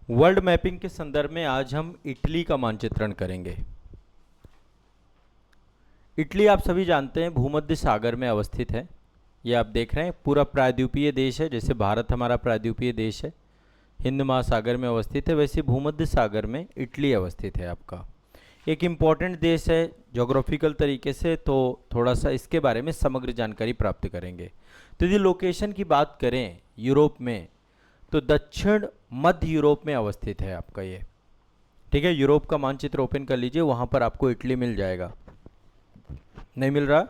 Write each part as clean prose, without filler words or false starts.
World mapping के संदर्भ में आज हम इटली का मानचित्रण करेंगे। इटली आप सभी जानते हैं भूमध्य सागर में अवस्थित है। ये आप देख रहे हैं पूरा प्रायद्वीपीय देश है। जैसे भारत हमारा प्रायद्वीपीय देश है, हिंद महासागर में अवस्थित है, वैसे भूमध्य सागर में इटली अवस्थित है। आपका एक इम्पॉर्टेंट देश है जोग्राफिकल तरीके से, तो थोड़ा सा इसके बारे में समग्र जानकारी प्राप्त करेंगे। तो यदि लोकेशन की बात करें यूरोप में, तो दक्षिण मध्य यूरोप में अवस्थित है आपका ये। ठीक है, यूरोप का मानचित्र ओपन कर लीजिए, वहां पर आपको इटली मिल जाएगा। नहीं मिल रहा?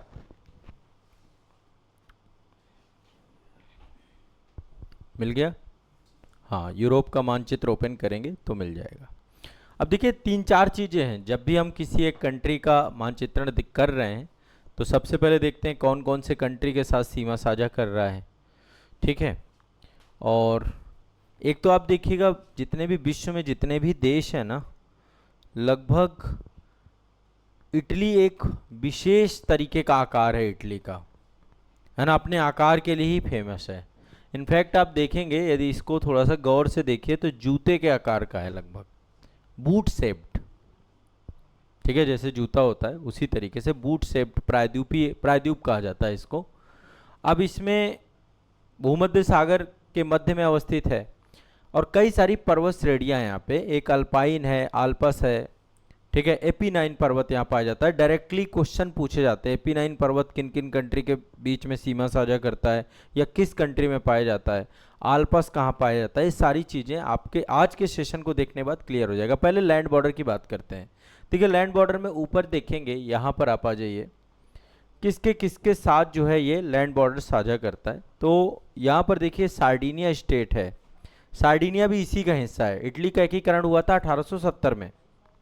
मिल गया? हाँ, यूरोप का मानचित्र ओपन करेंगे तो मिल जाएगा। अब देखिए तीन चार चीज़ें हैं। जब भी हम किसी एक कंट्री का मानचित्रण कर रहे हैं तो सबसे पहले देखते हैं कौन कौन से कंट्री के साथ सीमा साझा कर रहा है। ठीक है, और एक तो आप देखिएगा जितने भी विश्व में जितने भी देश हैं ना, लगभग इटली एक विशेष तरीके का आकार है इटली का, है ना, अपने आकार के लिए ही फेमस है। इनफैक्ट आप देखेंगे यदि इसको थोड़ा सा गौर से देखिए तो जूते के आकार का है, लगभग बूट शेप्ड। ठीक है, जैसे जूता होता है उसी तरीके से बूट शेप्ड प्रायद्वीप कहा जाता है इसको। अब इसमें भूमध्य सागर के मध्य में अवस्थित है और कई सारी पर्वत श्रेणियां हैं यहाँ पे। एक अल्पाइन है, आल्पस है। ठीक है, एपीनाइन पर्वत यहाँ पाया जाता है। डायरेक्टली क्वेश्चन पूछे जाते हैं, एपीनाइन पर्वत किन किन कंट्री के बीच में सीमा साझा करता है या किस कंट्री में पाया जाता है, आल्पस कहाँ पाया जाता है। ये सारी चीज़ें आपके आज के सेशन को देखने बाद क्लियर हो जाएगा। पहले लैंड बॉर्डर की बात करते हैं। ठीक है, लैंड बॉर्डर में ऊपर देखेंगे, यहाँ पर आप आ जाइए, किसके किसके साथ जो है ये लैंड बॉर्डर साझा करता है। तो यहाँ पर देखिए सार्डिनिया स्टेट है। सार्डिनिया भी इसी का हिस्सा है। इटली का एकीकरण हुआ था 1870 में।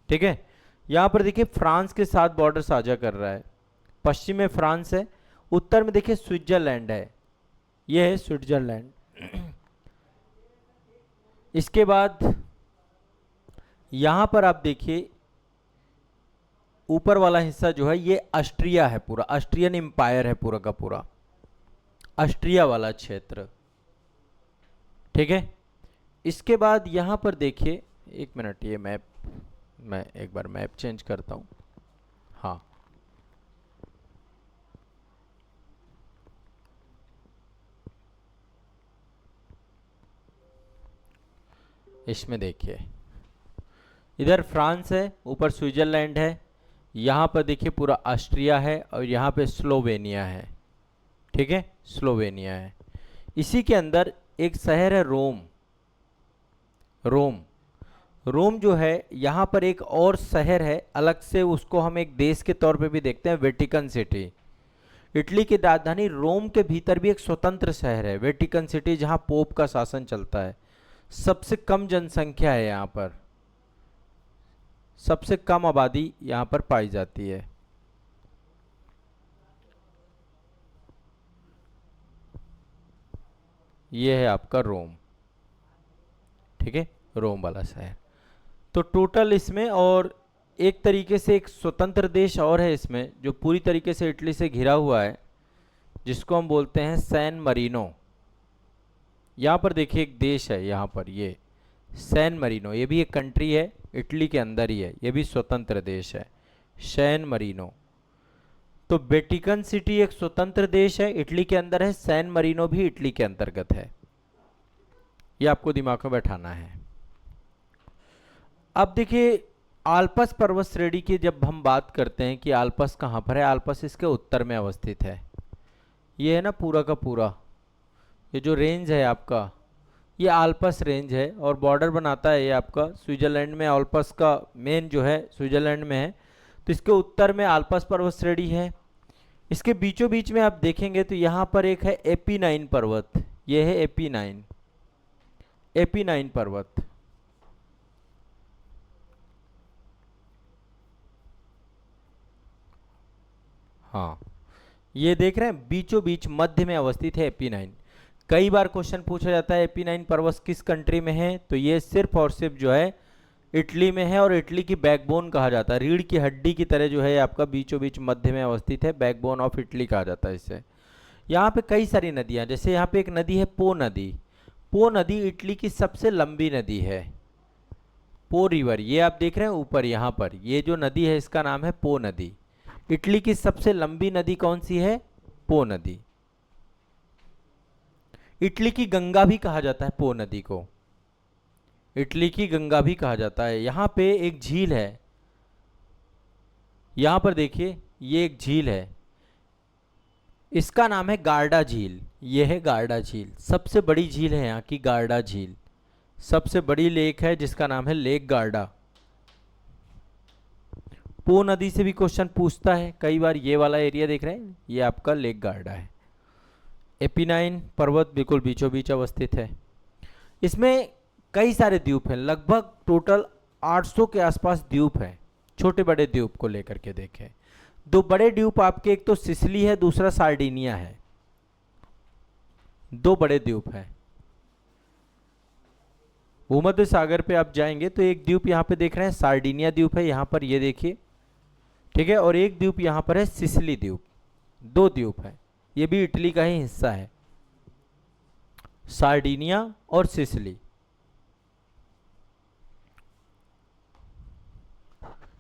ठीक है, यहाँ पर देखिए फ्रांस के साथ बॉर्डर साझा कर रहा है। पश्चिम में फ्रांस है, उत्तर में देखिए स्विट्जरलैंड है। ये है स्विट्जरलैंड। इसके बाद यहाँ पर आप देखिए ऊपर वाला हिस्सा जो है ये ऑस्ट्रिया है, पूरा ऑस्ट्रियन एम्पायर है पूरा का पूरा, ऑस्ट्रिया वाला क्षेत्र। ठीक है, इसके बाद यहाँ पर देखिए, एक मिनट, ये मैप मैं एक बार मैप चेंज करता हूँ। हाँ, इसमें देखिए इधर फ्रांस है, ऊपर स्विट्जरलैंड है, यहाँ पर देखिए पूरा ऑस्ट्रिया है और यहाँ पे स्लोवेनिया है। ठीक है, स्लोवेनिया है। इसी के अंदर एक शहर है रोम। रोम रोम जो है, यहाँ पर एक और शहर है अलग से, उसको हम एक देश के तौर पे भी देखते हैं, वेटिकन सिटी। इटली की राजधानी रोम के भीतर भी एक स्वतंत्र शहर है वेटिकन सिटी, जहाँ पोप का शासन चलता है। सबसे कम जनसंख्या है यहाँ पर, सबसे कम आबादी यहाँ पर पाई जाती है। ये है आपका रोम। ठीक है, रोम वाला शहर। तो टोटल इसमें, और एक तरीके से एक स्वतंत्र देश और है इसमें जो पूरी तरीके से इटली से घिरा हुआ है, जिसको हम बोलते हैं सैन मरीनो। यहाँ पर देखिए एक देश है, यहाँ पर ये सैन मरीनो, ये भी एक कंट्री है, इटली के अंदर ही है, ये भी स्वतंत्र देश है, सैन मरीनो। तो वेटिकन सिटी एक स्वतंत्र देश है, इटली के अंदर है। सैन मरीनो भी इटली के अंतर्गत है। ये आपको दिमाग में बैठाना है। अब देखिए आल्पस पर्वत श्रेणी की जब हम बात करते हैं कि आल्पस कहाँ पर है, आल्पस इसके उत्तर में अवस्थित है। ये है ना पूरा का पूरा, ये जो रेंज है आपका, ये आल्पस रेंज है और बॉर्डर बनाता है ये आपका स्विट्जरलैंड में। आल्पस का मेन जो है स्विट्जरलैंड में है, तो इसके उत्तर में आल्पस पर्वत श्रेणी है। इसके बीचों बीच में आप देखेंगे तो यहाँ पर एक है एपीनाइन पर्वत। ये है एपीनाइन, एपीनाइन पर्वत। हाँ, ये देख रहे हैं बीचों बीच मध्य में अवस्थित है एपीनाइन। कई बार क्वेश्चन पूछा जाता है एपीनाइन पर्वत किस कंट्री में है, तो ये सिर्फ और सिर्फ जो है इटली में है और इटली की बैकबोन कहा जाता है। रीढ़ की हड्डी की तरह जो है आपका बीचों बीच मध्य में अवस्थित है, बैकबोन ऑफ इटली कहा जाता है इसे। यहाँ पे कई सारी नदियाँ, जैसे यहाँ पे एक नदी है पो नदी। पो नदी इटली की सबसे लंबी नदी है। पो रिवर, ये आप देख रहे हैं ऊपर यहाँ पर, ये जो नदी है इसका नाम है पो नदी। इटली की सबसे लंबी नदी कौन सी है? पो नदी। इटली की गंगा भी कहा जाता है पो नदी को, इटली की गंगा भी कहा जाता है। यहाँ पे एक झील है, यहाँ पर देखिए ये एक झील है, इसका नाम है गार्डा झील। ये है गार्डा झील, सबसे बड़ी झील है यहाँ की गार्डा झील, सबसे बड़ी लेक है जिसका नाम है लेक गार्डा। पो नदी से भी क्वेश्चन पूछता है कई बार, ये वाला एरिया देख रहे हैं, ये आपका लेक गार्डा है। एपिनाइन पर्वत बिल्कुल बीचों बीच अवस्थित है। इसमें कई सारे द्वीप हैं, लगभग टोटल 800 के आसपास द्वीप हैं, छोटे बड़े द्वीप को लेकर के देखें। दो बड़े द्वीप आपके, एक तो सिसिली है, दूसरा सार्डिनिया है, दो बड़े द्वीप हैं। भूमध्य सागर पे आप जाएंगे तो एक द्वीप यहाँ पे देख रहे हैं सार्डिनिया द्वीप है, यहाँ पर ये देखिए, ठीक है, और एक द्वीप यहाँ पर है सिसिली द्वीप, दो द्वीप है, ये भी इटली का ही हिस्सा है, सार्डिनिया और सिसिली।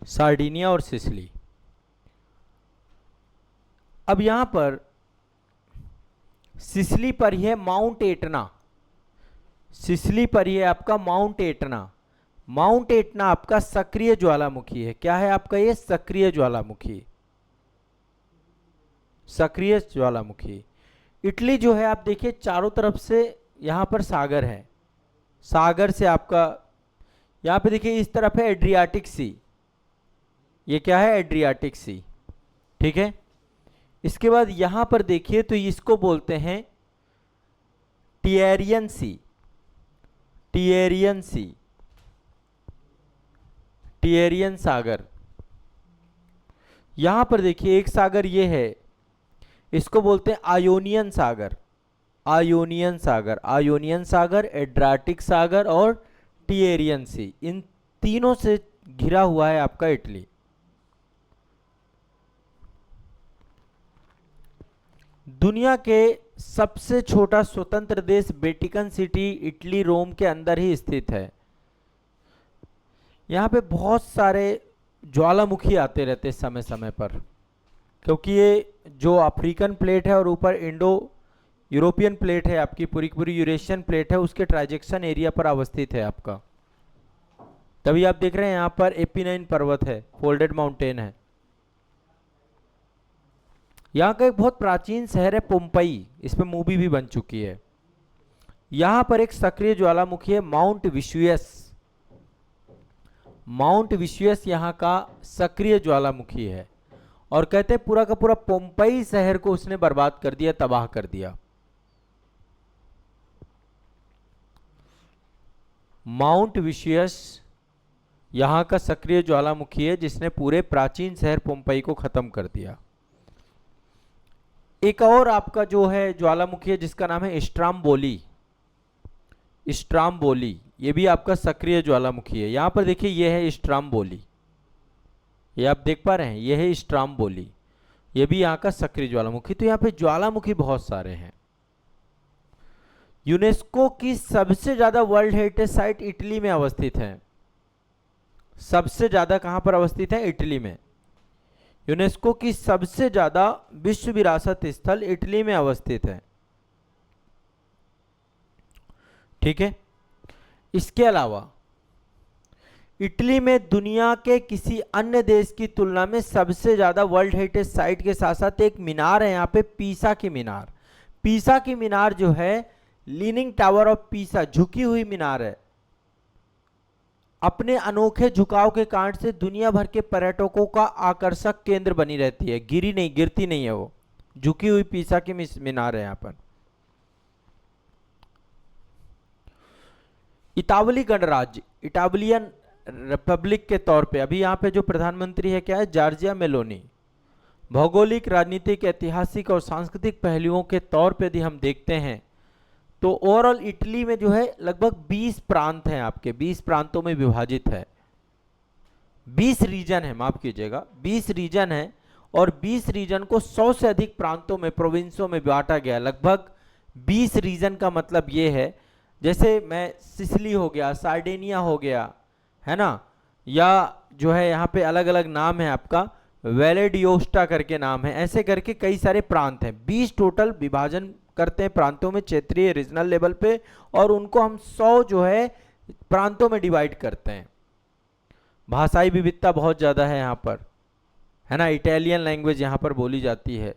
सार्डिनिया और सिसिली। अब यहां पर सिसिली पर ही है माउंट एटना, सिसिली पर ही है आपका माउंट एटना। माउंट एटना आपका सक्रिय ज्वालामुखी है। क्या है आपका ये? सक्रिय ज्वालामुखी, सक्रिय ज्वालामुखी। इटली जो है आप देखिए चारों तरफ से यहां पर सागर है, सागर से आपका यहां पे देखिए इस तरफ है एड्रियाटिक सी, ये क्या है? एड्रियाटिक सी, ठीक है। इसके बाद यहां पर देखिए तो इसको बोलते हैं टिएरियन सी, टिएरियन सी, टिएरियन सागर। यहां पर देखिए एक सागर ये है, इसको बोलते हैं आयोनियन सागर, आयोनियन सागर, आयोनियन सागर, एड्रियाटिक सागर और टिएरियन सी, इन तीनों से घिरा हुआ है आपका इटली। दुनिया के सबसे छोटा स्वतंत्र देश वेटिकन सिटी इटली रोम के अंदर ही स्थित है। यहाँ पे बहुत सारे ज्वालामुखी आते रहते समय समय पर, क्योंकि ये जो अफ्रीकन प्लेट है और ऊपर इंडो यूरोपियन प्लेट है, आपकी पूरी पूरी यूरेशियन प्लेट है, उसके ट्रांजैक्शन एरिया पर अवस्थित है आपका। तभी आप देख रहे हैं यहाँ पर एपिनाइन पर्वत है, फोल्डेड माउंटेन है। यहाँ का एक बहुत प्राचीन शहर है पोम्पई, इस पर मूवी भी बन चुकी है। यहाँ पर एक सक्रिय ज्वालामुखी है माउंट विशुयस, माउंट विशुयस यहाँ का सक्रिय ज्वालामुखी है, और कहते हैं पूरा का पूरा पोम्पई शहर को उसने बर्बाद कर दिया, तबाह कर दिया। माउंट विशुयस यहाँ का सक्रिय ज्वालामुखी है जिसने पूरे प्राचीन शहर पोम्पई को खत्म कर दिया। एक और आपका जो है ज्वालामुखी है जिसका नाम है स्ट्राम्बोली, स्ट्राम्बोली, ये भी आपका सक्रिय ज्वालामुखी है। यहां पर देखिए ये है स्ट्राम्बोली, ये आप देख पा रहे हैं, ये है स्ट्राम्बोली, ये भी यहाँ का सक्रिय ज्वालामुखी। तो यहाँ पे ज्वालामुखी बहुत सारे हैं। यूनेस्को की सबसे ज्यादा वर्ल्ड हेरिटेज साइट इटली में अवस्थित है, सबसे ज्यादा कहां पर अवस्थित है? इटली में। यूनेस्को की सबसे ज्यादा विश्व विरासत स्थल इटली में अवस्थित है, ठीक है। इसके अलावा इटली में दुनिया के किसी अन्य देश की तुलना में सबसे ज्यादा वर्ल्ड हेरिटेज साइट के साथ साथ एक मीनार है यहाँ पे, पीसा की मीनार। पीसा की मीनार जो है लीनिंग टावर ऑफ पीसा, झुकी हुई मीनार है। अपने अनोखे झुकाव के कारण से दुनिया भर के पर्यटकों का आकर्षक केंद्र बनी रहती है, गिरी नहीं, गिरती नहीं है वो, झुकी हुई पीसा की मीनार है यहाँ पर। इतावली गणराज्य, इटालियन रिपब्लिक के तौर पे अभी यहाँ पे जो प्रधानमंत्री है क्या है? Giorgia Meloni. भौगोलिक, राजनीतिक, ऐतिहासिक और सांस्कृतिक पहलुओं के तौर पे यदि हम देखते हैं तो ओवरऑल इटली में जो है लगभग 20 प्रांत हैं आपके, 20 प्रांतों में विभाजित है, 20 रीजन है, माफ कीजिएगा 20 रीजन है, और 20 रीजन को 100 से अधिक प्रांतों में, प्रोविंसों में बांटा गया। लगभग 20 रीजन का मतलब ये है, जैसे मैं सिसिली हो गया, सार्डिनिया हो गया, है ना, या जो है यहाँ पे अलग अलग नाम है आपका, वेलेडियोस्टा करके नाम है, ऐसे करके कई सारे प्रांत हैं। 20 टोटल विभाजन करते हैं प्रांतों में, क्षेत्रीय रीजनल लेवल पे, और उनको हम 100 जो है प्रांतों में डिवाइड करते हैं। भाषाई विविधता बहुत ज़्यादा है यहाँ पर, है ना, इटालियन लैंग्वेज यहाँ पर बोली जाती है।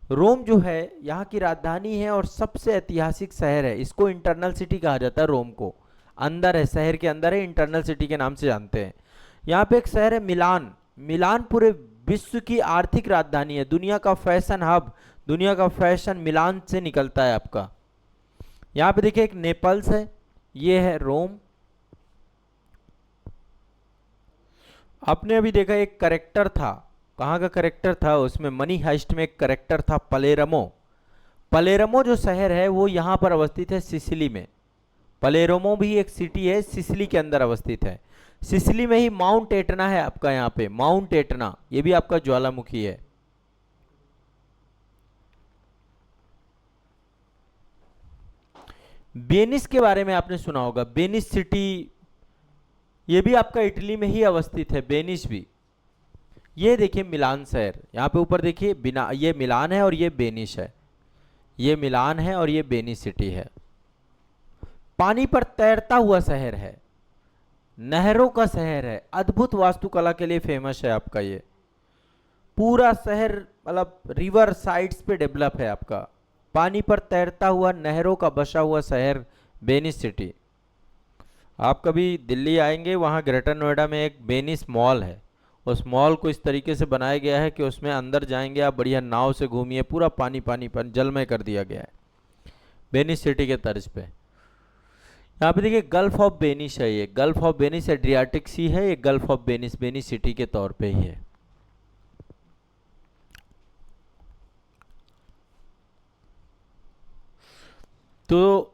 रोम जो है यहाँ की राजधानी है और सबसे ऐतिहासिक शहर है। इसको इंटरनल सिटी कहा जाता है। रोम को अंदर है, शहर के अंदर है, इंटरनल सिटी के नाम से जानते हैं। यहाँ पे एक शहर है मिलान। मिलान पूरे विश्व की आर्थिक राजधानी है, दुनिया का फैशन हब, दुनिया का फैशन मिलान से निकलता है आपका। यहाँ पे देखिए एक नेपल्स है, ये है रोम। आपने अभी देखा एक करेक्टर था, कहाँ का करेक्टर था, उसमें मनी हाइस्ट में एक करेक्टर था पलेरमो। पलेरमो जो शहर है वो यहाँ पर अवस्थित है, सिसिली में। पलेरमो भी एक सिटी है, सिसिली के अंदर अवस्थित है। सिसिली में ही माउंट एटना है आपका, यहाँ पे माउंट एटना, ये भी आपका ज्वालामुखी है। वेनिस के बारे में आपने सुना होगा, वेनिस सिटी, ये भी आपका इटली में ही अवस्थित है, वेनिस भी। ये देखिए मिलान शहर, यहाँ पे ऊपर देखिए बिना, ये मिलान है और ये वेनिस है, ये मिलान है और ये वेनिस सिटी है। पानी पर तैरता हुआ शहर है, नहरों का शहर है, अद्भुत वास्तुकला के लिए फेमस है आपका ये पूरा शहर, मतलब रिवर साइड्स पे डेवलप है आपका। पानी पर तैरता हुआ, नहरों का बसा हुआ शहर वेनिस सिटी। आप कभी दिल्ली आएंगे, वहाँ ग्रेटर नोएडा में एक वेनिस मॉल है, उस मॉल को इस तरीके से बनाया गया है कि उसमें अंदर जाएंगे आप, बढ़िया नाव से घूमिए, पूरा पानी पानी पानी जलमय कर दिया गया है वेनिस सिटी के तर्ज पे। यहाँ पे देखिए गल्फ ऑफ वेनिस है, ये गल्फ ऑफ वेनिस एड्रियाटिक सी है, ये gulf of Venice Venice city के तौर पे ही है। तो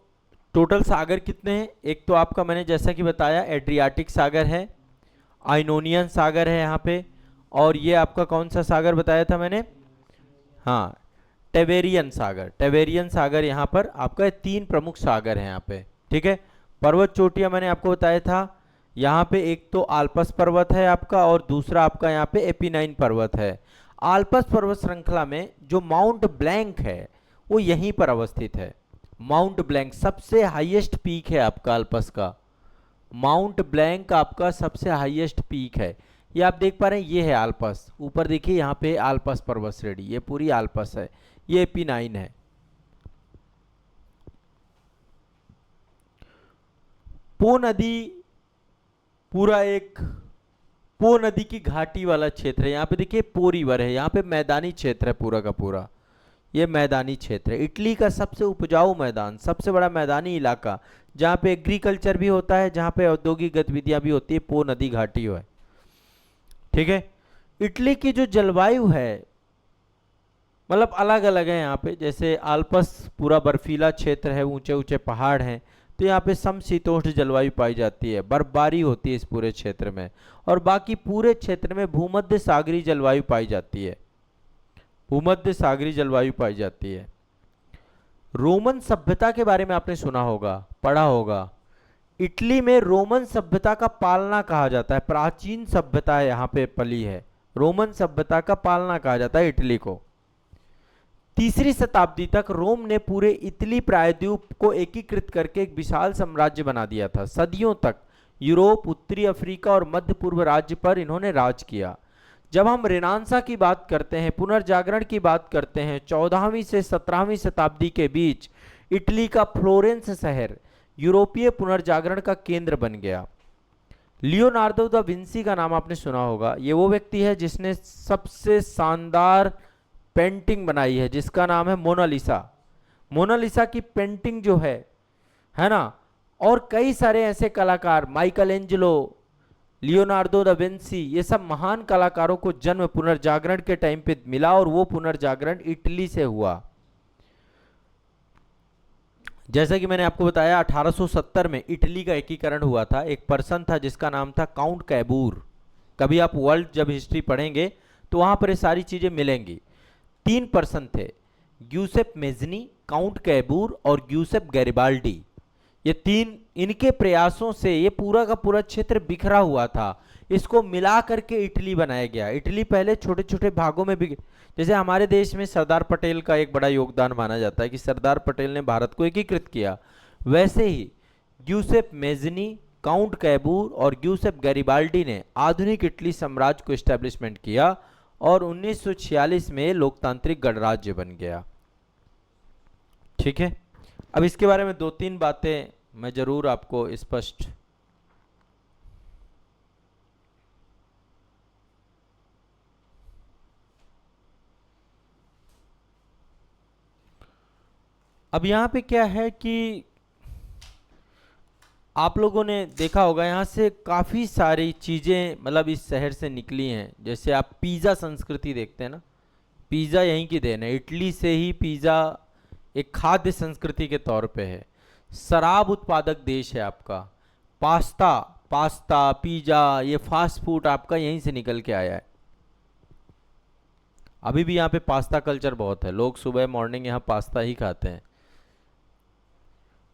टोटल सागर कितने हैं, एक तो आपका मैंने जैसा कि बताया एड्रियाटिक सागर है, आइनोनियन सागर है यहाँ पे, और ये आपका कौन सा सागर बताया था मैंने, हाँ टेवेरियन सागर। टेवेरियन सागर यहाँ पर आपका 3 प्रमुख सागर हैं यहाँ पे, ठीक है। पर्वत चोटियाँ मैंने आपको बताया था, यहाँ पे एक तो आल्पस पर्वत है आपका, और दूसरा आपका यहाँ पे एपिनाइन पर्वत है। आल्पस पर्वत श्रृंखला में जो माउंट ब्लैंक है वो यहीं पर अवस्थित है। माउंट ब्लैंक सबसे हाईएस्ट पीक है आपका आल्पस का, माउंट ब्लैंक आपका सबसे हाईएस्ट पीक है। ये आप देख पा रहे हैं, ये है आल्पस, ऊपर देखिए यहाँ पे आल्पस पर्वत श्रेणी, ये पूरी आल्पस है, ये एपिनाइन है। पो नदी पूरा एक, पो नदी की घाटी वाला क्षेत्र है। यहाँ पे देखिए पो रिवर है, यहाँ पे मैदानी क्षेत्र है पूरा का पूरा, ये मैदानी क्षेत्र है। इटली का सबसे उपजाऊ मैदान, सबसे बड़ा मैदानी इलाका, जहाँ पे एग्रीकल्चर भी होता है, जहाँ पे औद्योगिक गतिविधियां भी होती है, पो नदी घाटी है, ठीक है। इटली की जो जलवायु है मतलब अलग अलग है यहाँ पे, जैसे आल्पस पूरा बर्फीला क्षेत्र है, ऊंचे ऊंचे पहाड़ हैं, तो यहाँ पे समशीतोष्ण जलवायु पाई जाती है, बर्फबारी होती है इस पूरे क्षेत्र में, और बाकी पूरे क्षेत्र में भूमध्य सागरीय जलवायु पाई जाती है, भूमध्य सागरीय जलवायु पाई जाती है। रोमन सभ्यता के बारे में आपने सुना होगा, पढ़ा होगा, इटली में रोमन सभ्यता का पालना कहा जाता है, प्राचीन सभ्यता यहाँ पे पली है, रोमन सभ्यता का पालना कहा जाता है इटली को। 3री शताब्दी तक रोम ने पूरे इटली प्रायद्वीप को एकीकृत करके एक विशाल साम्राज्य बना दिया था। सदियों तक यूरोप, उत्तरी अफ्रीका और मध्य पूर्व राज्य पर इन्होंने राज किया। जब हम रेनांसा की बात करते हैं, पुनर्जागरण की बात करते हैं, 14वीं से 17वीं शताब्दी के बीच इटली का फ्लोरेंस शहर यूरोपीय पुनर्जागरण का केंद्र बन गया। लियोनार्डो दा विंसी का नाम आपने सुना होगा, ये वो व्यक्ति है जिसने सबसे शानदार पेंटिंग बनाई है, जिसका नाम है मोनालिसा। मोनालिसा की पेंटिंग जो है ना, और कई सारे ऐसे कलाकार, Michael Angelo, Leonardo da Vinci, ये सब महान कलाकारों को जन्म पुनर्जागरण के टाइम पे मिला, और वो पुनर्जागरण इटली से हुआ। जैसा कि मैंने आपको बताया 1870 में इटली का एकीकरण हुआ था। एक पर्सन था जिसका नाम था काउंट कैबूर। कभी आप वर्ल्ड जब हिस्ट्री पढ़ेंगे तो वहां पर ये सारी चीजें मिलेंगी। 3 पर्सन थे, ग्यूसेप मेजनी, काउंट कैबूर और ग्यूसेप गैरिबाल्डी। ये तीन, इनके प्रयासों से ये पूरा का पूरा क्षेत्र बिखरा हुआ था, इसको मिला करके इटली बनाया गया। इटली पहले छोटे छोटे भागों में भी, जैसे हमारे देश में सरदार पटेल का एक बड़ा योगदान माना जाता है कि सरदार पटेल ने भारत को एकीकृत किया, वैसे ही ग्यूसेप मेज़नी, काउंट कैबूर और ग्यूसेप गैरिबाल्डी ने आधुनिक इटली साम्राज्य को एस्टेब्लिशमेंट किया और 1946 में लोकतांत्रिक गणराज्य बन गया। ठीक है, अब इसके बारे में दो तीन बातें मैं जरूर आपको स्पष्ट, अब यहाँ पे क्या है कि आप लोगों ने देखा होगा यहाँ से काफ़ी सारी चीज़ें मतलब इस शहर से निकली हैं। जैसे आप पिज़्ज़ा संस्कृति देखते हैं ना, पिज़्ज़ा यहीं की देन है, इटली से ही पिज़्ज़ा एक खाद्य संस्कृति के तौर पे है। शराब उत्पादक देश है आपका, पास्ता पास्ता पिज़्ज़ा ये फास्ट फूड आपका यहीं से निकल के आया है। अभी भी यहाँ पे पास्ता कल्चर बहुत है, लोग सुबह मॉर्निंग यहाँ पास्ता ही खाते हैं।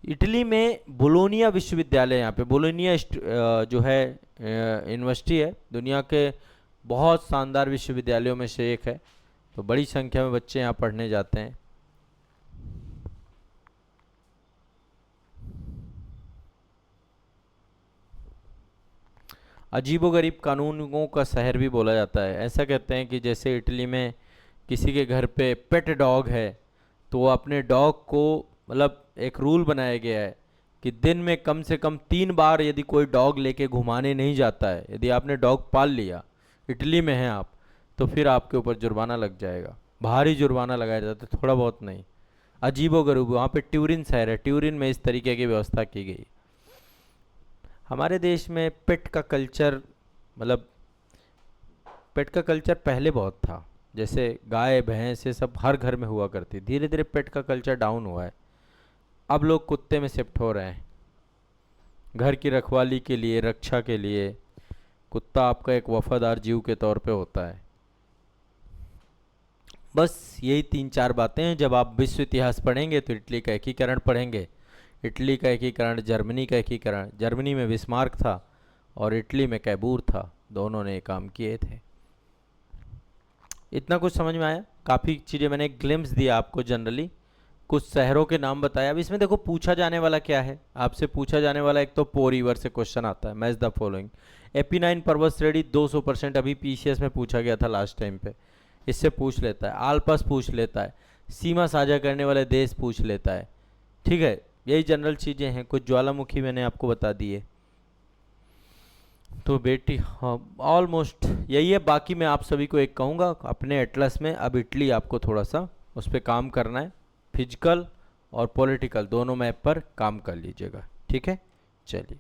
इटली में बोलोनिया विश्वविद्यालय, यहाँ पे बोलोनिया जो है यूनिवर्सिटी है, दुनिया के बहुत शानदार विश्वविद्यालयों में से एक है, तो बड़ी संख्या में बच्चे यहाँ पढ़ने जाते हैं। अजीबोगरीब कानूनों का शहर भी बोला जाता है। ऐसा कहते हैं कि जैसे इटली में किसी के घर पे पेट डॉग है तो वो अपने डॉग को, मतलब एक रूल बनाया गया है कि दिन में कम से कम 3 बार यदि कोई डॉग लेके घुमाने नहीं जाता है, यदि आपने डॉग पाल लिया, इटली में हैं आप, तो फिर आपके ऊपर जुर्माना लग जाएगा, भारी जुर्माना लगाया जाता है, थोड़ा बहुत नहीं। अजीबोगरीब, वहाँ पे ट्यूरिन शहर है, ट्यूरिन में इस तरीके की व्यवस्था की गई। हमारे देश में पेट का कल्चर, मतलब पेट का कल्चर पहले बहुत था, जैसे गाय भैंस ये सब हर घर में हुआ करती, धीरे धीरे पेट का कल्चर डाउन हुआ है। अब लोग कुत्ते में शिफ्ट हो रहे हैं, घर की रखवाली के लिए, रक्षा के लिए। कुत्ता आपका एक वफादार जीव के तौर पे होता है। बस यही 3-4 बातें हैं। जब आप विश्व इतिहास पढ़ेंगे तो इटली का एकीकरण पढ़ेंगे, इटली का एकीकरण, जर्मनी का एकीकरण, जर्मनी में बिस्मार्क था और इटली में कैबूर था, दोनों ने काम किए थे। इतना कुछ समझ में आया? काफ़ी चीज़ें मैंने एक ग्लिम्स दिया आपको, जनरली कुछ शहरों के नाम बताया। अब इसमें देखो पूछा जाने वाला क्या है, आपसे पूछा जाने वाला एक तो पो रिवर से क्वेश्चन आता है, मैच द फॉलोइंग। एपीनाइन पर्वत श्रेणी 200%, अभी पीसीएस में पूछा गया था लास्ट टाइम पे, इससे पूछ लेता है। आल्पस पूछ लेता है, सीमा साझा करने वाले देश पूछ लेता है। ठीक है, यही जनरल चीज़ें हैं। कुछ ज्वालामुखी मैंने आपको बता दिए। तो बेटी हाँ, ऑलमोस्ट यही है। बाकी मैं आप सभी को एक कहूँगा, अपने एटलस में अब इटली आपको थोड़ा सा उस पर काम करना है, फिजिकल और पॉलिटिकल दोनों मैप पर काम कर लीजिएगा। ठीक है, चलिए।